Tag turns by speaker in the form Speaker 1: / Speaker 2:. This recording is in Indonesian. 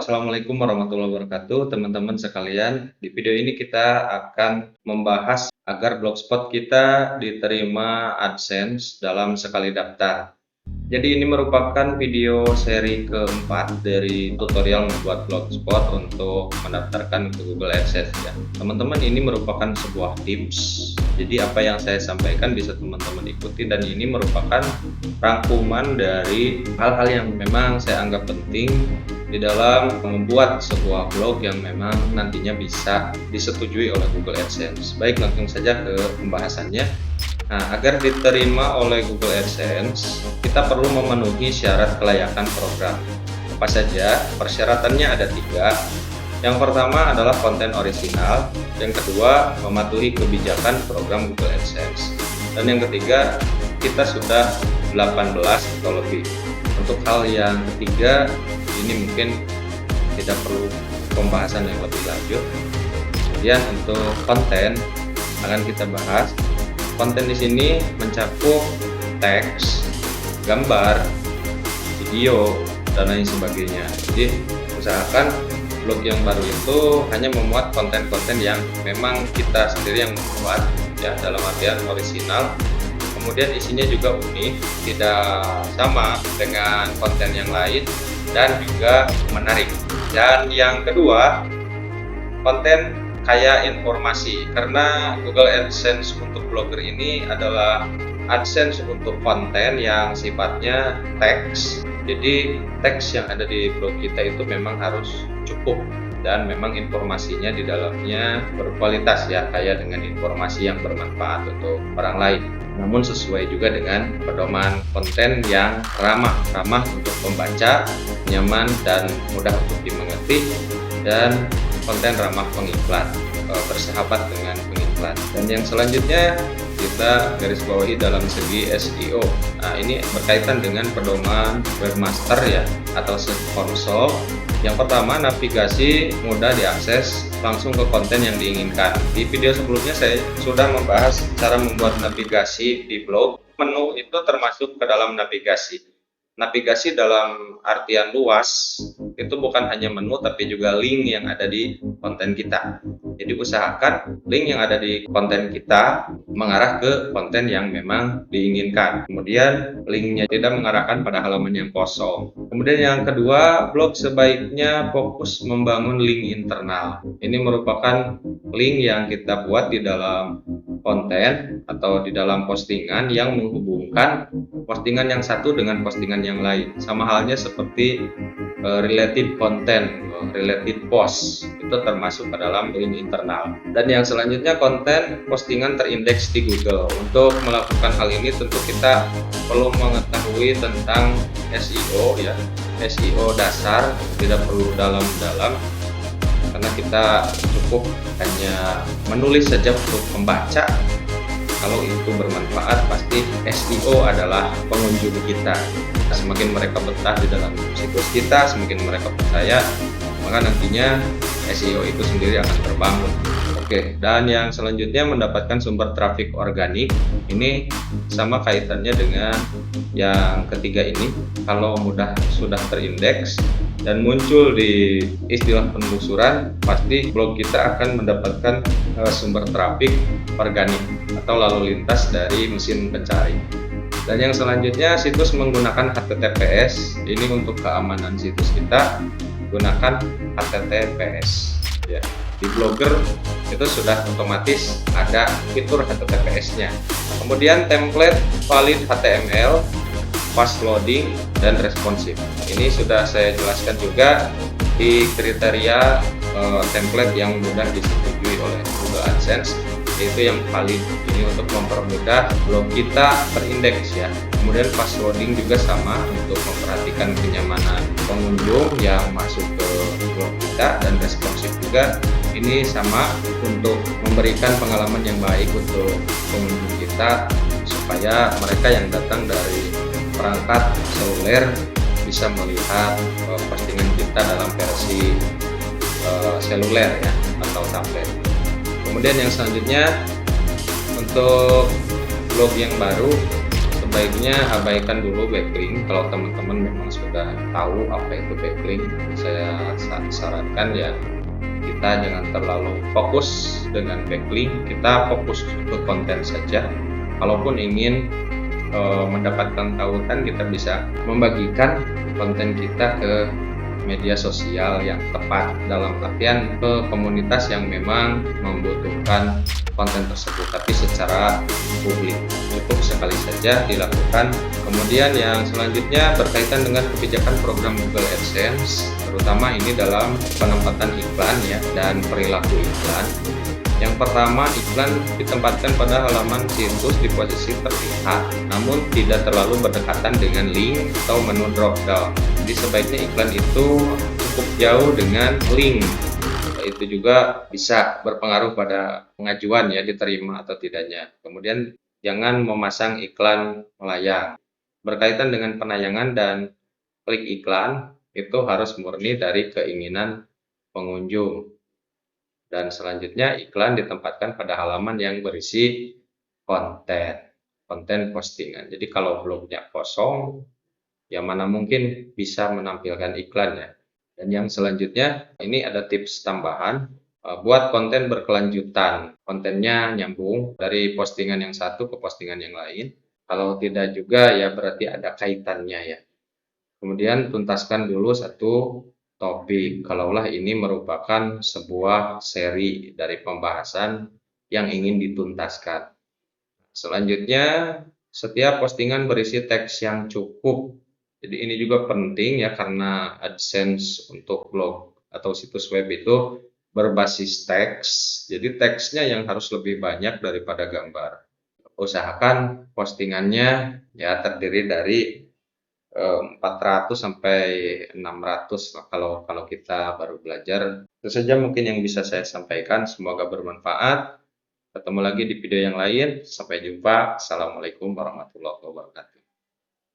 Speaker 1: Assalamualaikum warahmatullahi wabarakatuh, teman-teman sekalian. Di video ini kita akan membahas agar blogspot kita diterima AdSense dalam sekali daftar. Jadi ini merupakan video seri keempat dari tutorial membuat blogspot untuk mendaftarkan ke Google AdSense ya. Teman-teman, ini merupakan sebuah tips. Jadi apa yang saya sampaikan bisa teman-teman ikuti, dan ini merupakan rangkuman dari hal-hal yang memang saya anggap penting di dalam membuat sebuah blog yang memang nantinya bisa disetujui oleh Google AdSense. Baik, langsung saja ke pembahasannya. Nah, agar diterima oleh Google AdSense, kita perlu memenuhi syarat kelayakan program. Apa saja? Persyaratannya ada 3. Yang pertama adalah konten orisinal, yang kedua mematuhi kebijakan program Google AdSense, dan yang ketiga kita sudah 18 atau lebih. Untuk hal yang ketiga ini mungkin tidak perlu pembahasan yang lebih lanjut. Kemudian untuk konten akan kita bahas. Konten di sini mencakup teks, gambar, video, dan lain sebagainya. Jadi usahakan blog yang baru itu hanya memuat konten-konten yang memang kita sendiri yang membuat ya, dalam artian orisinal. Kemudian isinya juga unik, tidak sama dengan konten yang lain, dan juga menarik. Dan yang kedua, konten kaya informasi, karena Google AdSense untuk blogger ini adalah AdSense untuk konten yang sifatnya teks. Jadi teks yang ada di blog kita itu memang harus cukup, dan memang informasinya di dalamnya berkualitas ya, kaya dengan informasi yang bermanfaat untuk orang lain. Namun sesuai juga dengan pedoman konten yang ramah untuk pembaca, nyaman dan mudah untuk dimengerti, dan konten ramah pengiklan, bersahabat dengan pengiklan. Dan yang selanjutnya kita garis bawahi dalam segi SEO. Nah, ini berkaitan dengan pedoman webmaster ya, atau search console. Yang pertama, navigasi mudah diakses langsung ke konten yang diinginkan. Di video sebelumnya saya sudah membahas cara membuat navigasi di blog. Menu itu termasuk ke dalam navigasi. Navigasi dalam artian luas itu bukan hanya menu, tapi juga link yang ada di konten kita. Jadi usahakan link yang ada di konten kita mengarah ke konten yang memang diinginkan. Kemudian linknya tidak mengarahkan pada halaman yang kosong. Kemudian yang kedua, blog sebaiknya fokus membangun link internal. Ini merupakan link yang kita buat di dalam konten atau di dalam postingan yang menghubungkan postingan yang satu dengan postingan yang lain. Sama halnya seperti related content, related post, itu termasuk ke dalam link internal. Dan yang selanjutnya, konten postingan terindeks di Google. Untuk melakukan hal ini tentu kita perlu mengetahui tentang SEO ya, SEO dasar, tidak perlu dalam-dalam, karena kita cukup hanya menulis saja untuk membaca. Kalau itu bermanfaat, pasti SEO adalah pengunjung kita. Semakin mereka betah di dalam situs kita, semakin mereka percaya, maka nantinya SEO itu sendiri akan terbangun. Oke, dan yang selanjutnya mendapatkan sumber trafik organik. Ini sama kaitannya dengan yang ketiga ini. Kalau sudah terindeks dan muncul di istilah penelusuran, pasti blog kita akan mendapatkan sumber trafik organik atau lalu lintas dari mesin pencari. Dan yang selanjutnya, situs menggunakan HTTPS. Ini untuk keamanan situs kita, gunakan HTTPS ya. Di Blogger itu sudah otomatis ada fitur HTTPS-nya. Kemudian template valid HTML, fast loading, dan responsif. Ini sudah saya jelaskan juga di kriteria template yang mudah disetujui oleh Google AdSense, yaitu yang valid. Ini untuk mempermudah blog kita terindeks ya. Kemudian fast loading juga sama, untuk memperhatikan kenyamanan pengunjung yang masuk ke blog kita, dan responsif juga ini sama, untuk memberikan pengalaman yang baik untuk pengunjung kita, supaya mereka yang datang dari perangkat seluler bisa melihat postingan kita dalam versi seluler ya, atau tablet. Kemudian yang selanjutnya, untuk blog yang baru sebaiknya abaikan dulu backlink. Kalau teman-teman memang sudah tahu apa itu backlink, saya disarankan ya kita jangan terlalu fokus dengan backlink, kita fokus ke konten saja. Kalaupun ingin mendapatkan tautan, kita bisa membagikan konten kita ke media sosial yang tepat, dalam artian ke komunitas yang memang membutuhkan konten tersebut, tapi secara publik. Cukup sekali saja dilakukan. Kemudian yang selanjutnya berkaitan dengan kebijakan program Google AdSense, terutama ini dalam penempatan iklan ya dan perilaku iklan. Yang pertama, iklan ditempatkan pada halaman situs di posisi terlihat, namun tidak terlalu berdekatan dengan link atau menu drop-down. Jadi sebaiknya iklan itu cukup jauh dengan link. Itu juga bisa berpengaruh pada pengajuan ya, diterima atau tidaknya. Kemudian jangan memasang iklan melayang. Berkaitan dengan penayangan dan klik iklan, itu harus murni dari keinginan pengunjung. Dan selanjutnya iklan ditempatkan pada halaman yang berisi konten postingan. Jadi kalau blognya kosong, ya mana mungkin bisa menampilkan iklan ya. Dan yang selanjutnya, ini ada tips tambahan, buat konten berkelanjutan. Kontennya nyambung dari postingan yang satu ke postingan yang lain. Kalau tidak juga ya berarti ada kaitannya ya. Kemudian tuntaskan dulu satu topik, kalaulah ini merupakan sebuah seri dari pembahasan yang ingin dituntaskan. Selanjutnya, setiap postingan berisi teks yang cukup. Jadi ini juga penting ya, karena AdSense untuk blog atau situs web itu berbasis teks. Jadi teksnya yang harus lebih banyak daripada gambar. Usahakan postingannya ya terdiri dari 400 sampai 600 kalau kita baru belajar. Itu saja mungkin yang bisa saya sampaikan, semoga bermanfaat. Ketemu lagi di video yang lain, sampai jumpa. Assalamualaikum warahmatullahi wabarakatuh.